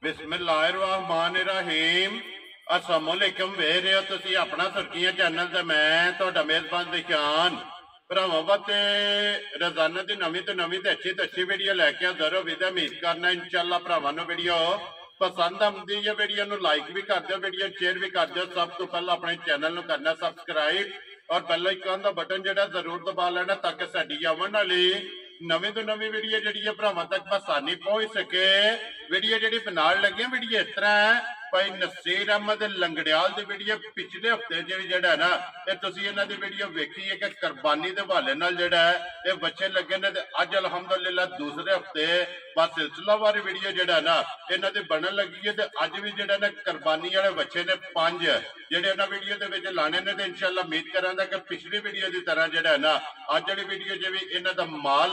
बिस्मिल्लाहिर्रहमानिर्रहीम अस्सलामुअलैकुम वे रहे हो तुसी अपना सुर्खियां चैनल ते मैं तुहाडा मेज़बान दिशान भरावां वास्ते रोजाना की नवीं तो अच्छी वीडियो लैके हाज़र हो विदा उम्मीद करना इंशाअल्लाह भरावां नूं वीडियो पसंद आती है। वीडियो नूं लाइक भी कर दो, वीडियो शेयर भी कर दो। सब तो पहले अपने चैनल नूं करना सबसक्राइब और बेल आइकन का बटन जिहड़ा जरूर दबा लेना ताकि साडी आवन वाली नवीं तो नवीं वीडियो जिहड़ी है भरावां तक आसानी पहुंच सके। वीडियो जिहड़ी बनाउण लगे वीडियो इस तरह है भाई नसीर अहमद लंगड़ियाल की वीडियो पिछले हफ्ते जिहड़ा है ना ये तुसीं इन्हां दी वीडियो वेखी है कि कुर्बानी के हवाले नाल जिहड़ा है ये बच्चे लगे ने। अज अलहमदुलिल्लाह दूसरे हफ्ते बस सिलसिलावार वीडियो जिहड़ा है ना इन्हां दी बनन लगी है। अज भी जिहड़ा ना कुर्बानी वाले बच्चे ने 5 जिहड़े इन्हां वीडियो दे विच लाने ने ते इंशाअल्लाह उम्मीद करांगा कि पिछली वीडियो की तरह जिहड़ा है ना अज वाली वीडियो जिवें इन्हां दा माल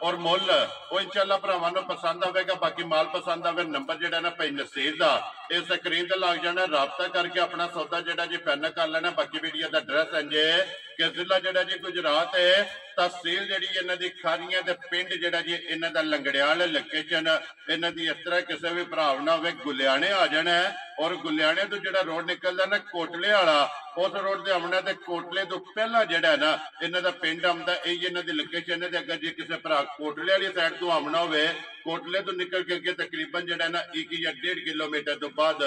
और मुल वो इंशाअल्लाह भरावां नूं पसंद आवेगा। बाकी माल पसंद आवे नंबर जिहड़ा ना भाई नसीर दा इस स्क्रीन ते लग जाना, राबता करके अपना सौदा जिहड़ा जी फाइनल कर लेना। बाकी वीडियो का एड्रैस है कि जिला जिहड़ा जी गुजरात है, तहसील जिहड़ी इन्हां दी खारियां ते पिंड जिहड़ा जी इन्हां दा लंगड़ियाल लोकेशन इन्हां दी इस तरह किसी भी भरा ना होवे गुलियाने आ जाना है और गुलियाने तो जिहड़ा रोड निकलदा ना कोटले वाला उस रोड से आना ते कोटले तो पहला जिहड़ा है ना इन्हां दा पिंड आउंदा यही इन्हां दी लोकेशन है। अगर जे किसी भरा कोटले वाली साइड तो आना होवे कोटले तो निकल के अगे तकरीबन जिहड़ा ना 1 या 1.5 किलोमीटर तो बाद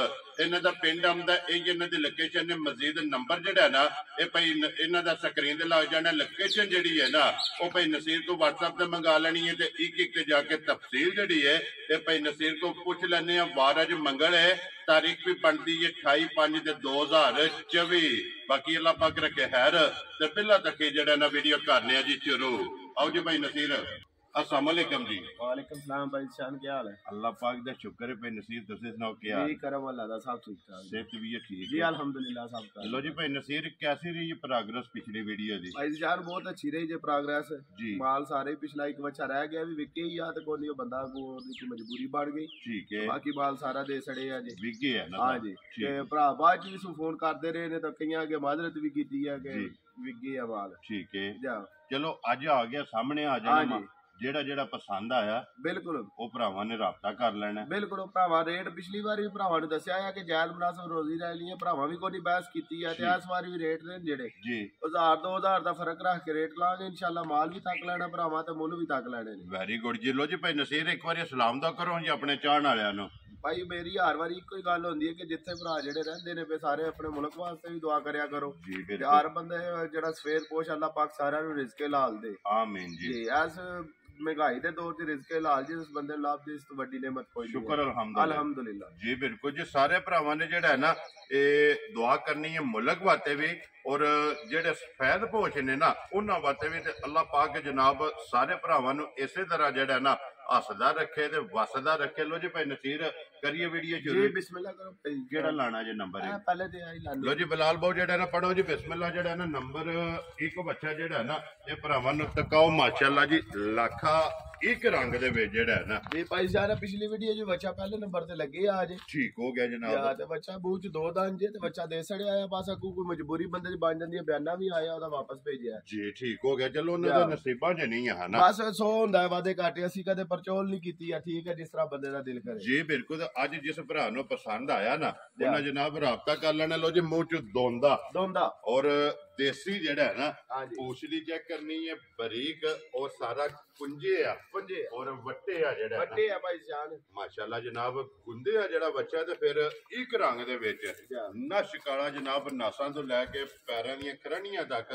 इन्हां दा पिंड आउंदा यही इन्हां दी लोकेशन है। मजीद नंबर जिहड़ा है ना ये भाई इन्हां दा स्क्रीन ते लग जाना। लोकेशन जिहड़ी है ना वो भाई नसीर को व्हाट्सएप से मंगा लेनी है। एक ते जाके तफसील जिहड़ी है ये भाई नसीर को पूछ लेने। वार अज मंगल है, तारीख भी बनती है 28/5/2024। बाकी अल्लाह पाक रखे खैर ते पहला तक जिहड़ा ना वीडियो करने जी शुरू। आओ जी भाई नसीर अस्सलाम वालेकुम जी। वालेकुम सलाम भाई शान, क्या हाल है? अल्लाह पाक दा शुक्र है भाई नसीर तुसीं सुनाओ क्या हाल? जी करम अल्लाह दा सब ठीक ठाक। सेहत भी है ठीक जी है अल्हम्दुलिल्लाह सब ठीक। लो जी भाई नसीर कैसी रही प्रोग्रेस पिछली वीडियो दी? भाई जान बहुत अच्छी रही जे प्रोग्रेस जी। माल सारे पिछला एक बच्चा रह गया भी विके ही आ ते कोई नहीं बंदा को दी मजबूरी बढ़ गई। ठीक है बाकी माल सारा दे सड़े आ जी विके है ना? हां जी ते भरा बाद जी सु फोन करदे रहे ने तो कईयां के माजरत भी कीती है कि विके है माल। ठीक है जा चलो अज आ गया सामने आ जाना जेड़ा जेड़ा पसंद आया बिल्कुल वो भरावां ने राबता कर लेना। बिल्कुल भरावां रेट पिछली बार भी भरावां ने दस्या है कि जायज मुनासिब रोजी रह ली है। भरावां भी कोई बहस कीती है ते इस बार भी रेट ने जेड़े जी 1000-2000 दा फर्क रख के रेट लांगे इंशाल्लाह। माल भी तक लेना भरावां ते मुल भी तक लेने ने। वेरी गुड जी। लो जी भाई नसीर एक बार सलाम दा करो जी अपने चाहण वालियां नूं। भाई मेरी हर बारी इको ही गल होंदी है कि जिथे भरा जेड़े रहिंदे ने पे सारे अपने मुल्क वास्ते भी दुआ करया करो जी। हर बंदे जेड़ा सफेद पोश अल्लाह पाक सारियां नूं रिज़्क़ हलाल दे आमीन जी। ऐस महंगाई दे दौर च रिज़्क़ हलाल जी उस बंदे लाभ दी इस तो वड्डी नेमत कोई नहीं। शुक्र अल्हम्दुलिल्लाह जी। बिल्कुल जी सारे भरावां ने जेड़ा है ना ये दुआ करनी है मुल्क वास्ते भी और जेड़े सफेद पोश ने ना उन्हां वास्ते भी ते अल्लाह पाक जनाब सारे भरावां नूं इसे तरह जेड़ा ना हसदा रखे ते वसदा रखे। लो जी भाई नसीर करिए वीडियो शुरू जी। बिस्मिल्लाह करो केड़ा लाना जे नंबर है पहले ते आई लानी। लो जी बिलाल भाऊ जेड़ा ना पढ़ो जी बिस्मिल्लाह जेड़ा ना नंबर एक बच्चा जेड़ा है ना ये भरावां नूं तकाओ माशाअल्लाह जी लाखा एक रंग दे विच जेड़ा है ना जी भाई सारा पिछली वीडियो जी बच्चा पहले नंबर ते लगे आज ठीक हो गया जनाब। या ते बच्चा बूह च 2 दान जे ते बच्चा दे सड़े आया बस अगू कोई मजबूरी बंदे दी बन जांदी है बयाना भी आया ओदा वापस भेजिया जी। ठीक हो गया चलो उन्हां दा नसीबां च नहीं है ना बस 100 हुंदा है वादे घाटे असी कदे परचोल नहीं कीती है। ठीक है जिस तरह बंदे दा दिल करे जी बिल्कुल। अज जिस भरा नूं पसंद आया ना उन्हां जनाब राबता कर लेना। लो जी मुंह च दोंदा और देसी जेड़ा है ना पूछली चेक करनी है बारीक और सारा कुंजे और वट्टे जेड़ा वट्टे है भाई जान माशाल्लाह जनाब कुंदे आ जेड़ा बच्चा ते फिर एक रंग दे विच नश काला जनाब नासां तो लैके पैरां दियां करनियां तक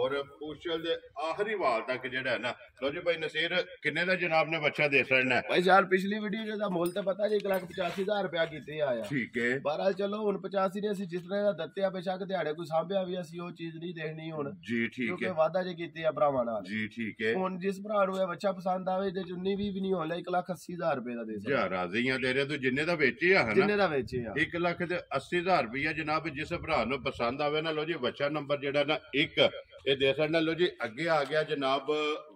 और पूछल दे आखिरी वाल तक जेड़ा है ना। लो जी भाई नसीर किन्ने दा जनाब ने बच्चा दे छड़ना है? भाई यार पिछली वीडियो दा मोल ते पता जी 1,85,000 रुपया कीते आया। ठीक है बहरहाल चलो हुन 85 ने असी जिस तरह दा दत्ते आ बेशक दिहाड़े कोई सांभया भी असी ओ चीज नहीं देखनी हुन जी। ठीक है क्योंकि वादा जे कीते आ भरावां नाल जी। ठीक है हुन जिस भरा नूं बच्चा पसंद आवे ते 19 भी नहीं होले 1,80,000 रुपए दा दे सकदा जी। राज़ियां दे रहे तो जिन्ने दा बेचे आ जिन्ने दा बेचे आ 1,80,000 रुपया जनाब जिस भरा नूं पसंद आवे ना। लो जी बच्चा नंबर जेड़ा ना 1 ये दे सकना। लो जी अगे आ गया जनाब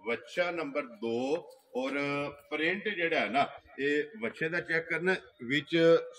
बच्चा नंबर 2 और प्रिंट जेड़ा है ना ये बच्चे दा चेक करना विच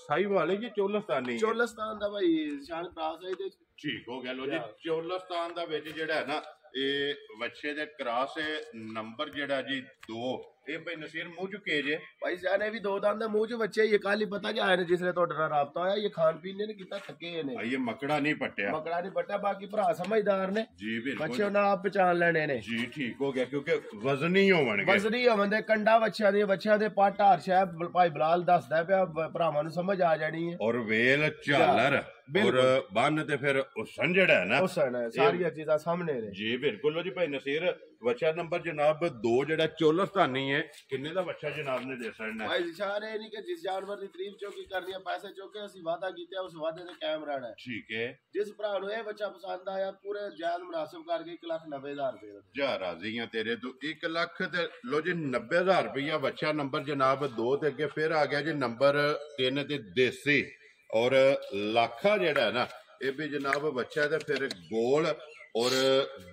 साहिवाल है जी चोलस्तानी दा भाई शान क्रॉस है ते ठीक हो गया। लो जी चोलस्तान दा विच जेड़ा है ना ये बच्चे दे क्रॉस है नंबर जेड़ा जी 2 ਇਹ ਭਾਈ ਨਸੀਰ ਮੂੰਹ ਚੁੱਕੇ ਜੇ ਭਾਈ ਜਾਨ ਇਹ ਵੀ ਦੋ ਦੰਦ ਦੇ ਮੂੰਹ ਚ ਬੱਚੇ ਇਹ ਕੱਲ ਹੀ ਪਤਾ ਕਿ ਆਏ ਨੇ ਜਿਸਲੇ ਤੁਹਾਡੇ ਨਾਲ ਰਾਬਤਾ ਹੋਇਆ ਇਹ ਖਾਣ ਪੀਣ ਨੇ ਕੀਤਾ ਥੱਕੇ ਨੇ ਇਹ ਮਕੜਾ ਨਹੀਂ ਪੱਟਿਆ ਬਾਕੀ ਭਰਾ ਸਮਝਦਾਰ ਨੇ ਜੀ ਬਿਲਕੁਲ ਬੱਚੇ ਉਹਨਾਂ ਆਪ ਪਛਾਣ ਲੈਣੇ ਨੇ ਜੀ ਠੀਕ ਹੋ ਗਿਆ ਕਿਉਂਕਿ ਵਜ਼ਨੀ ਹੋਵਣਗੇ ਕੰਡਾ ਬੱਚਿਆਂ ਦੇ ਪੱਟ ਹਾਰ ਸ਼ਾਇਦ ਭਾਈ ਬਲਾਲ ਦੱਸਦਾ ਪਿਆ ਭਰਾਵਾਂ ਨੂੰ ਸਮਝ ਆ ਜਾਣੀ ਹੈ ਔਰ ਵੇਲ ਝਾਲਰ ਔਰ ਬੰਨ ਤੇ ਫਿਰ ਹੁਸਨ ਜਿਹੜਾ ਹੈ ਨਾ ਸਾਰੀਆਂ ਚੀਜ਼ਾਂ ਸਾਹਮਣੇ ਨੇ ਜੀ ਬਿਲਕੁਲ ਜੀ ਭਾਈ ਨਸੀਰ ਬੱਚਾ ਨੰਬਰ ਜਨਾਬ 2 ਜਿਹੜਾ ਚੋਲਸਤਾਨੀ ਹੈ ਕਿੰਨੇ ਦਾ ਬੱਚਾ ਜਨਾਬ ਨੇ ਦੇ ਸਕਣਾ ਭਾਈ ਇਸ਼ਾਰੇ ਨਹੀਂ ਕਿ ਜਿਸ ਜਾਨਵਰ ਦੀ ਤਾਰੀਫ ਚੋਕੀ ਕਰਨੀ ਹੈ ਪੈਸੇ ਚੋਕੇ ਅਸੀਂ ਵਾਅਦਾ ਕੀਤਾ ਉਸ ਵਾਅਦੇ ਤੇ ਕਾਇਮ ਰਹਿਣਾ ਠੀਕ ਹੈ ਜਿਸ ਭਰਾ ਨੂੰ ਇਹ ਬੱਚਾ ਪਸੰਦ ਆਇਆ ਪੂਰੇ ਜਾਇਜ਼ ਮੁਨਾਸਿਬ ਕਰਕੇ 1,90,000 ਰੁਪਏ ਜਾ ਰਾਜ਼ੀ ਆ ਤੇਰੇ ਤੋਂ 1 ਲੱਖ ਤੇ ਲੋ ਜੀ 90,000 ਰੁਪਇਆ ਬੱਚਾ ਨੰਬਰ ਜਨਾਬ 2 ਤੇ ਅੱਗੇ ਫਿਰ ਆ ਗਿਆ ਜੀ ਨੰਬਰ 3 ਤੇ ਦੇਸੀ ਔਰ ਲਾਖਾ ਜਿਹੜਾ ਹੈ ਨਾ ਇਹ ਵੀ ਜਨਾਬ ਬੱਚਾ ਤੇ ਫਿਰ ਗੋਲ ਔਰ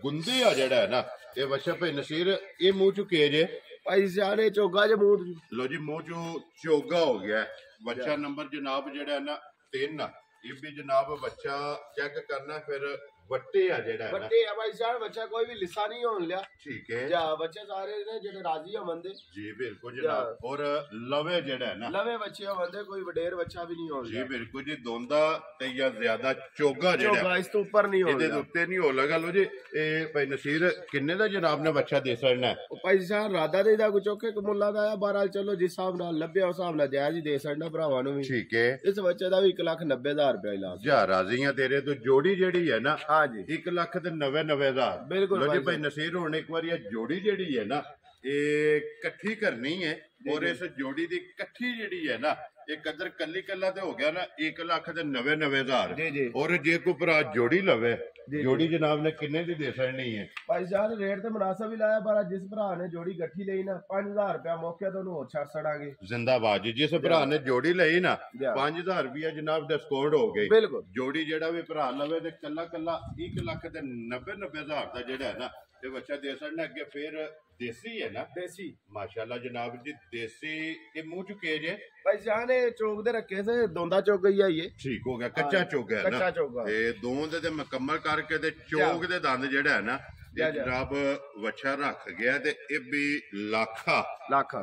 ਗੁੰਦੇ ਆ ਜਿਹੜਾ ਹੈ ਨਾ ਇਹ ਬੱਚਾ ਭਾਈ ਨਸੀਰ ਇਹ ਮੂੰਹ ਚੁੱਕੇ ਜੇ ਭਾਈ ਸਿਆਣੇ ਚੋਗਾ ਜੇ ਮੂੰਹ ਲੋ ਜੀ ਮੂੰਹ ਚੋਂ ਚੋਗਾ ਹੋ ਗਿਆ ਬੱਚਾ ਨੰਬਰ ਜਨਾਬ ਜਿਹੜਾ ਹੈ ਨਾ 3 ਇਹ ਵੀ ਜਨਾਬ ਬੱਚਾ ਚੈੱਕ ਕਰਨਾ ਫਿਰ ਵੱਟੇ ਆ ਜਿਹੜਾ ਵੱਟੇ ਆ ਭਾਈ ਸਾਹਿਬ ਬੱਚਾ ਕੋਈ ਵੀ ਲਿਸਾ ਨਹੀਂ ਹੋਣ ਲਿਆ ਠੀਕ ਹੈ ਜਾ ਬੱਚੇ ਸਾਰੇ ਨੇ ਜਿਹੜੇ ਰਾਜ਼ੀ ਹੋਵੰਦੇ ਜੀ ਬਿਲਕੁਲ ਜਨਾਬ ਔਰ ਲਵੇ ਜਿਹੜਾ ਹੈ ਨਾ ਲਵੇ ਬੱਚੇ ਹੋਵੰਦੇ ਕੋਈ ਵਡੇਰ ਬੱਚਾ ਵੀ ਨਹੀਂ ਹੋਣ ਜੀ ਬਿਲਕੁਲ ਜੀ ਦੋਂਦਾ ਤੇ ਜਾਂ ਜ਼ਿਆਦਾ ਚੋਗਾ ਜਿਹੜਾ ਇਸ ਤੋਂ ਉੱਪਰ ਨਹੀਂ ਹੋਣਾ ਇਹਦੇ ਉੱਤੇ ਨਹੀਂ ਹੋ ਲਗਾ ਲੋ ਜੀ ਇਹ ਭਾਈ ਨਸੀਰ ਕਿੰਨੇ ਦਾ ਜਨਾਬ ਨੇ ਬੱਚਾ ਦੇ ਸਕਣਾ ਭਾਈ ਸਾਹਿਬ ਰਾਦਾ ਦੇ ਦਾ ਕੋਈ ਚੋਕੇ ਕਮੁੱਲਾ ਦਾ ਆ ਬਹਰਾਲ ਚਲੋ ਜਿਸ ਹਿਸਾਬ ਨਾਲ ਲੱਭਿਆ ਉਸ ਹਿਸਾਬ ਨਾਲ ਜਾਇਜ਼ ਹੀ ਦੇ ਸਕਣਾ ਭਰਾਵਾਂ ਨੂੰ ਵੀ ਠੀਕ ਹੈ ਇਸ ਬੱਚੇ ਦਾ ਵੀ 1,90,000 ਰੁਪਏ ਲਾ ਜਾ ਰਾਜ਼ੀਆਂ ਤੇਰੇ ਤੋਂ ਜੋੜੀ ਜਿਹੜੀ ਹੈ ਨਾ ਹਾਂਜੀ 1,90,000 ਬਿਲਕੁਲ ਜੀ ਭਾਈ ਨਸੀਰ ਹੁਣ ਇੱਕ ਵਾਰੀ ਇਹ ਜੋੜੀ ਜਿਹੜੀ ਹੈ ਨਾ ਇਹ ਇਕੱਠੀ ਕਰਨੀ ਹੈ ਔਰ ਇਸ ਜੋੜੀ ਦੀ ਇਕੱਠੀ ਜਿਹੜੀ ਹੈ ਨਾ ਇਹ ਕਦਰ ਕੱਲੀ ਕੱਲਾ ਤੇ ਹੋ ਗਿਆ ਨਾ 1,90,000 ਔਰ ਜੇ ਕੋਈ ਭਰਾ ਜੋੜੀ ਲਵੇ ਜੋੜੀ ਜਨਾਬ ਨੇ ਕਿੰਨੇ ਦੀ ਦੇ ਸਕਣੀ ਹੈ ਭਾਈ ਸਾਹਿਬ ਰੇਟ ਤੇ ਮੁਨਾਸਬ ਹੀ ਲਾਇਆ ਪਰ ਜਿਸ ਭਰਾ ਨੇ ਜੋੜੀ ਗੱਠੀ ਲਈ ਨਾ 5,000 ਰੁਪਇਆ ਮੌਕੇ ਤੋਂ ਉਹਨੂੰ ਹੋਰ ਛੱਡ ਛੜਾਂਗੇ ਜ਼ਿੰਦਾਬਾਦ ਜੀ ਜਿਸ ਭਰਾ ਨੇ ਜੋੜੀ ਲਈ ਨਾ 5,000 ਰੁਪਇਆ ਜਨਾਬ ਡਿਸਕਾਊਂਟ ਹੋ ਗਈ ਬਿਲਕੁਲ ਜੋੜੀ ਜਿਹੜਾ ਵੀ ਭਰਾ ਲਵੇ ਤੇ ਕੱਲਾ 1,90,000 ਦਾ ਜਿਹੜਾ ਹੈ ਨਾ ਇਹ ਬੱਚਾ ਦੇ ਸਕਣਾ ਅੱਗੇ ਫਿਰ ਦੇਸੀ ਹੈ ਨਾ ਦੇਸੀ ਮਾਸ਼ਾਅੱਲਾ ਜਨਾਬ ਜੀ ਦੇਸੀ ਇਹ ਮੂੰਹ ਚੁੱਕੇ ਜੇ ਭਾਈ ਜਾਨ ਇਹ ਚੋਕ ਦੇ ਰੱਖੇ ਤੇ ਦੋਂਦਾ ਚੋਕ ਗਈ ਆਈ ਇਹ ਠੀਕ ਹੋ ਗਿਆ ਕੱਚਾ ਚੋਗਾ ਹੈ ਨਾ ਇਹ ਦੋਂਦ ਦੇ ਮੁਕੰਮਲ ਕਰਕੇ ਤੇ ਚੋਕ ਦੇ ਦੰਦ ਜਿਹੜਾ ਹੈ ਨਾ ਇਹ ਜਨਾਬ ਵੱਛਾ ਰੱਖ ਗਿਆ ਤੇ ਇਹ ਵੀ ਲੱਖਾ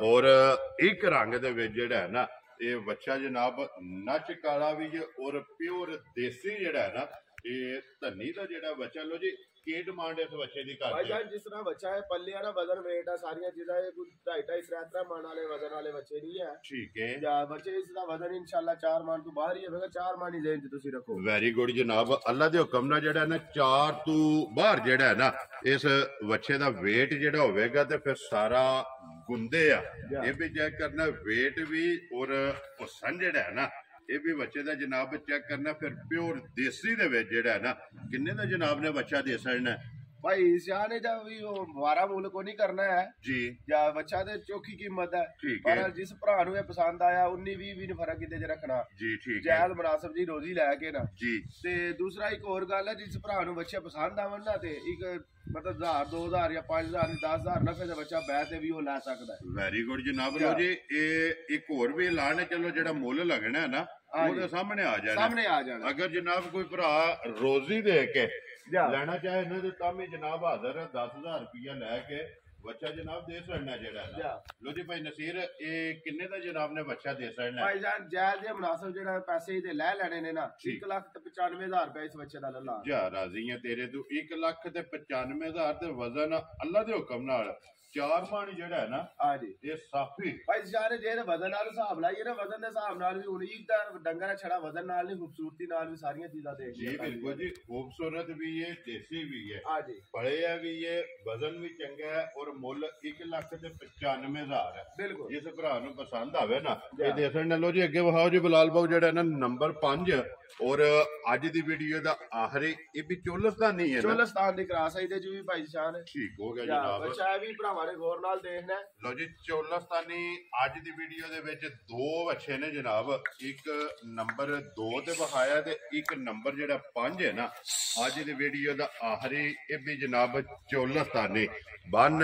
ਔਰ ਇੱਕ ਰੰਗ ਦੇ ਵਿੱਚ ਜਿਹੜਾ ਹੈ ਨਾ ਇਹ ਬੱਚਾ ਜਨਾਬ ਨੱਚ ਕਾਲਾ ਵੀ ਔਰ ਪਿਓਰ ਦੇਸੀ ਜਿਹੜਾ ਹੈ ਨਾ ਇਹ ਧੰਨੀ ਦਾ ਜਿਹੜਾ ਬੱਚਾ ਲੋ ਜੀ ਕੀ ਡਿਮਾਂਡ ਇਸ ਬੱਚੇ ਦੀ ਕਰਦੇ ਭਾਈ ਜਾਨ ਜਿਸ ਤਰ੍ਹਾਂ ਬੱਚਾ ਹੈ ਪੱਲੇ ਆ ਨਾ ਵਜ਼ਨ weight ਆ ਸਾਰੀਆਂ ਚੀਜ਼ਾਂ ਇਹ ਕੋਈ 2.5-3 ਮਣ ਵਾਲੇ ਵਜ਼ਨ ਵਾਲੇ ਬੱਚੇ ਨਹੀਂ ਹੈ ਠੀਕ ਹੈ ਜਾਂ ਬੱਚੇ ਇਸ ਦਾ ਵਜ਼ਨ ਇਨਸ਼ਾਅੱਲਾ 4 ਮਣ ਤੋਂ ਬਾਹਰ ਹੀ ਹੋਵੇਗਾ 4 ਮਣ ਹੀ ਜ਼ੇਨ ਚ ਤੁਸੀਂ ਰੱਖੋ ਵੈਰੀ ਗੁੱਡ ਜਨਾਬ ਅੱਲਾ ਦੇ ਹੁਕਮ ਨਾਲ ਜਿਹੜਾ ਨਾ 4 ਤੋਂ ਬਾਹਰ ਜਿਹੜਾ ਹੈ ਨਾ ਇਸ ਬੱਚੇ ਦਾ weight ਜਿਹੜਾ ਹੋਵੇਗਾ ਤੇ ਫਿਰ ਸਾਰਾ ਗੁੰਦੇ ਆ ਇਹ ਵੀ ਚੈੱਕ ਕਰਨਾ weight ਵੀ ਔਰ ਹੁਸਨ ਜਿਹੜਾ ਹੈ ਨਾ ਇਹ ਵੀ ਬੱਚੇ ਦਾ ਜਨਾਬ ਚੈੱਕ ਕਰਨਾ ਫਿਰ ਪਿਓਰ ਦੇਸੀ ਦੇ ਵਿੱਚ ਜਿਹੜਾ ਹੈ ਨਾ ਕਿੰਨੇ ਦਾ ਜਨਾਬ ਨੇ ਬੱਚਾ ਦੇ ਸਕਣਾ ਭਾਈ ਸਿਆਣੇ ਦਾ ਵੀ ਉਹ ਮਾਰਾ ਮੁੱਲ ਕੋ ਨਹੀਂ ਕਰਨਾ ਹੈ ਜੀ ਜਾਂ ਬੱਚਾ ਦੇ ਚੋਖੀ ਕੀਮਤ ਹੈ ਪਰ ਜਿਸ ਭਰਾ ਨੂੰ ਇਹ ਪਸੰਦ ਆਇਆ 19-20 ਵੀ ਫਰਕ ਕਿਤੇ ਚ ਰੱਖਣਾ ਜੀ ਠੀਕ ਜਾਇਜ਼ ਮੁਨਾਸਬ ਜੀ ਰੋਜ਼ੀ ਲੈ ਕੇ ਨਾ ਜੀ ਤੇ ਦੂਸਰਾ ਇੱਕ ਹੋਰ ਗੱਲ ਹੈ ਜਿਸ ਭਰਾ ਨੂੰ ਬੱਚੇ ਪਸੰਦ ਆਵਣ ਨਾ ਤੇ ਇੱਕ ਮਤਲਬ 1,000 2,000 ਜਾਂ 5,000 10,000 ਨਫੇ ਦਾ ਬੱਚਾ ਬੈ ਤੇ ਵੀ ਉਹ ਲੈ ਸਕਦਾ ਹੈ ਵੈਰੀ ਗੁੱਡ ਜਨਾਬ ਲੋ ਜੀ ਇਹ ਇੱਕ ਹੋਰ ਵੀ ਐਲਾਨ ਹੈ ਚਲੋ ਜਿਹੜਾ ਮੁੱਲ ਲੱਗਣਾ ਹੈ ਨਾ ਉਹਦੇ ਸਾਹਮਣੇ ਆ ਜਾਣਾ ਅਗਰ ਜਨਾਬ ਕੋਈ ਭਰਾ ਰੋਜ਼ੀ ਦੇ ਕੇ ਲੈਣਾ ਚਾਹੇ ਇਹਨਾਂ ਦੇ ਤਾਂ ਵੀ ਜਨਾਬ ਹਾਜ਼ਰ 10,000 ਰੁਪਇਆ ਲੈ ਕੇ ਬੱਚਾ ਜਨਾਬ ਦੇ ਸਕਣਾ ਜਿਹੜਾ ਲੋ ਜੀ ਭਾਈ ਨਸੀਰ ਇਹ ਕਿੰਨੇ ਦਾ ਜਨਾਬ ਨੇ ਬੱਚਾ ਦੇ ਸਕਣਾ ਭਾਈ ਜਾਨ ਜਾਇਜ਼ ਦੇ ਮੁਨਾਸਬ ਜਿਹੜਾ ਪੈਸੇ ਇਹਦੇ ਲੈ ਲੈਣੇ ਨੇ ਨਾ 1,95,000 ਰੁਪਏ ਇਸ ਬੱਚੇ ਦਾ ਲੱਲਾ ਜਾ ਰਾਜ਼ੀ ਆ ਤੇਰੇ ਤੋਂ 1,95,000 ਤੇ ਵਜ਼ਨ ਅੱਲਾ ਦੇ ਹੁਕਮ ਨਾਲ 4 ਮਣ ਜਿਹੜਾ ਹੈ ਨਾ ਹਾਂਜੀ ਇਹ ਸਾਫੀ ਭਾਈ ਸਾਰੇ ਜੇ ਵਜ਼ਨ ਨਾਲ ਹਿਸਾਬ ਲਾਈਏ ਨਾ ਵਜ਼ਨ ਦੇ ਹਿਸਾਬ ਨਾਲ ਵੀ ਹੁਣ ਇੱਕ ਤਾਂ ਡੰਗਰ ਛੜਾ ਵਜ਼ਨ ਨਾਲ ਨਹੀਂ ਖੂਬਸੂਰਤੀ ਨਾਲ ਵੀ ਸਾਰੀਆਂ ਚੀਜ਼ਾਂ ਦੇਖ ਜੀ ਬਿਲਕੁਲ ਜੀ ਖੂਬਸੂਰਤ ਵੀ ਹੈ ਦੇਸੀ ਵੀ ਹੈ ਹਾਂਜੀ ਪੜਿਆ ਵੀ ਹੈ ਵਜ਼ਨ ਵੀ ਚੰਗਾ ਹੈ ਔਰ ਮੁੱਲ 1,95,000 ਹੈ ਬਿਲਕੁਲ ਜਿਸ ਭਰਾ ਨੂੰ ਪਸੰਦ ਆਵੇ ਨਾ ਇਹ ਦੇਖਣ ਲੋ ਜੀ ਅੱਗੇ ਵਹਾਓ ਜੀ ਬਲਾਲ ਬਾਬੂ ਜਿਹੜਾ ਨਾ ਨੰਬਰ 5 ਔਰ ਅੱਜ ਦੀ ਵੀਡੀਓ ਦਾ ਆਖਰੀ ਇਹ ਵੀ ਚੋਲਸਤਾਨੀ ਹੈ ਨਾ ਚੋਲਸਤਾਨ ਦੀ ਕਰਾਸ ਹੈ ਇਹਦੇ ਚ ਵੀ ਭਾਈ ਸ਼ਾਨ ਠੀਕ ਹੋ ਗਿਆ ਜਨਾਬ ਬੱਚਾ ਵੀ ਭਰਾਵਾਂ ਨੇ ਗੌਰ ਨਾਲ ਦੇਖਣਾ ਲੋ ਜੀ ਚੋਲਸਤਾਨੀ ਅੱਜ ਦੀ ਵੀਡੀਓ ਦੇ ਵਿੱਚ 2 ਬੱਚੇ ਨੇ ਜਨਾਬ ਇੱਕ ਨੰਬਰ 2 ਤੇ ਵਿਖਾਇਆ ਤੇ ਇੱਕ ਨੰਬਰ ਜਿਹੜਾ 5 ਹੈ ਨਾ ਅੱਜ ਦੀ ਵੀਡੀਓ ਦਾ ਆਖਰੀ ਇਹ ਵੀ ਜਨਾਬ ਚੋਲਸਤਾਨੀ ਬੰਨ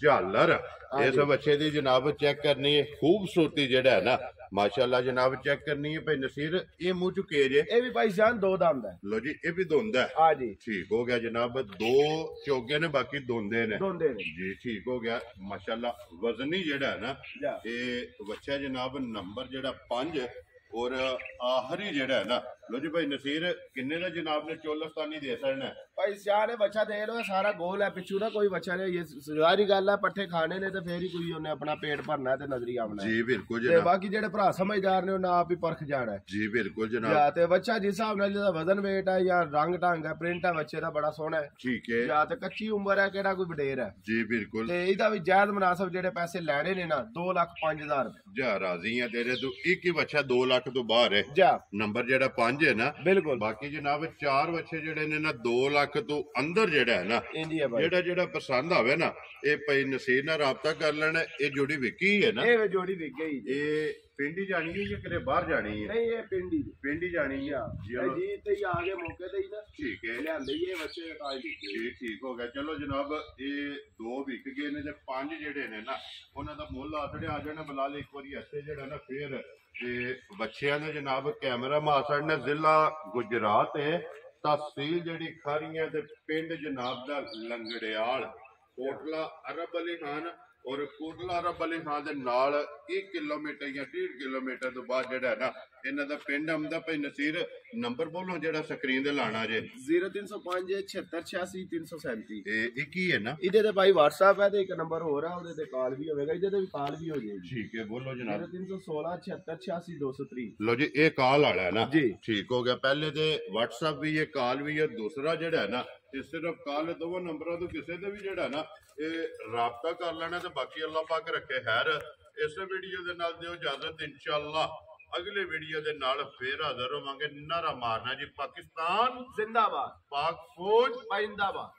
ਝਾਲਰ ਇਸ ਬੱਚੇ ਦੀ ਜਨਾਬ ਚੈੱਕ ਕਰਨੀ ਹੈ ਖੂਬਸੂਰਤੀ ਜਿਹੜਾ ਹੈ ਨਾ माशाअल्लाह जनाब चेक करनी है भाई नसीर ये मुंह चुके जे ये भी भाई जान दो दंद है लो जी ये भी धुंद है हाँ जी ठीक हो गया जनाब दो चौगे ने बाकी धुंदे ने जी ठीक हो गया माशाअल्लाह वजनी जेड़ा है ना ये बच्चा जनाब नंबर जेड़ा 5 और आखिरी जेड़ा है ना लो जी भाई नसीर किन्ने का जनाब ने चोलस्तानी दे सकना भाई सियाने बच्चा दे लो सारा गोल है पिछू ना कोई बच्चा नहीं ये सारी गल है पट्ठे खाने ने तो फिर ही कोई उन्हें अपना पेट भरना है ते नजरी आवना जी बिल्कुल जनाब बाकी जेड़े भरा समझदार ने उन्हें आप ही परख जाना है जी बिल्कुल जनाब ते बच्चा जिस हिसाब नाल वजन वेट है या रंग ढंग है प्रिंट है बच्चे दा बड़ा सोहना है ठीक है या ते कच्ची उम्र है केड़ा कोई वडेर है जी बिल्कुल ते इदा भी जायज मुनासिब जेड़े पैसे लेने ने ना 2,05,000 रुपए जा राजी है तेरे तू एक ही बच्चा 2 लाख तो बाहर है जा नंबर जेड़ा 5 है ना बिल्कुल बाकी जनाब 4 बच्चे जेड़े ने ना 2 लाख तो अंदर जेड़ा है ना जेड़ा जेड़ा पसंद आवे ना ये भाई नसीर ना राबता कर लेना ये जोड़ी विकी है ना ये जोड़ी विक गई ये पिंडी जानी है या किते बाहर जानी है नहीं ये पिंडी जानी है जी ते ही आगे मौके ते ही ना ठीक है लेंदे ये बच्चे काज जी ठीक हो गया चलो जनाब ये 2 विक गए ने ते 5 जेड़े ने ना उन्हां दा मुੱਲ आसड़े आ जाना बिलाल एक बारी ऐसे जेड़ा ना फिर ते बच्चियां ने जनाब कैमरा मासड़ ने जिला गुजरात है तहसील जेड़ी खारियां ते पिंड जनाब दा लंगड़ियाल कोटला अरब अली खान और कोटला अरब अली खान दे नाल 1 किलोमीटर या 1.5 किलोमीटर तो बाद जेड़ा है ना इन्हां दा पिंड आंदा भाई नसीर नंबर बोलो जेड़ा स्क्रीन ते लाना जे 0305 7686 337 एक ही है ना इदे ते भाई WhatsApp है ते एक नंबर और है ओदे ते कॉल भी होवेगा इदे ते भी कॉल भी हो जाएगी ठीक है बोलो जनाब 0316 7686 203 लो जी ये कॉल वाला है ना जी ठीक हो गया पहले ते WhatsApp भी है कॉल भी है दूसरा जेड़ा है ना ये सिर्फ कॉल दो नंबरों तो किसी से भी जेड़ा ना ये राबता कर लेना ते बाकी अल्लाह पाक रखे खैर इस वीडियो दे नाल दिओ इजाजत इंशाअल्लाह अगले वीडियो दे नाल फिर हाजिर होवांगे नारा मारना जी पाकिस्तान जिंदाबाद पाक फौज जिंदाबाद।